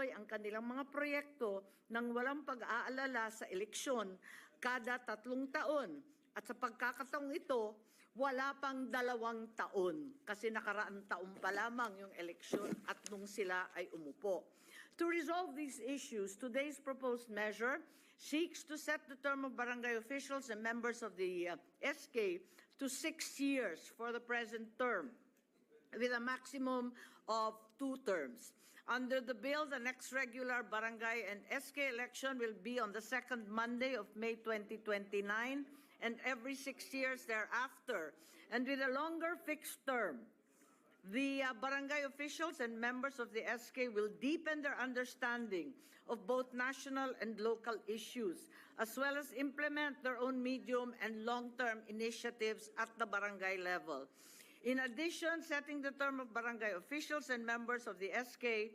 maituloy ang kanilang mga proyekto ng walang pag-aalala sa eleksyon kada 3 taon. At sa pagkakataong ito, wala pang 2 taon kasi nakaraang taon pa lamang yung eleksyon at nung sila ay umupo. To resolve these issues, today's proposed measure seeks to set the term of barangay officials and members of the SK to 6 years for the present term, with a maximum of 2 terms. Under the bill, the next regular barangay and SK election will be on the 2nd Monday of May 2029 and every 6 years thereafter. And with a longer fixed term, the barangay officials and members of the SK will deepen their understanding of both national and local issues, as well as implement their own medium and long-term initiatives at the barangay level. In addition, setting the term of barangay officials and members of the SK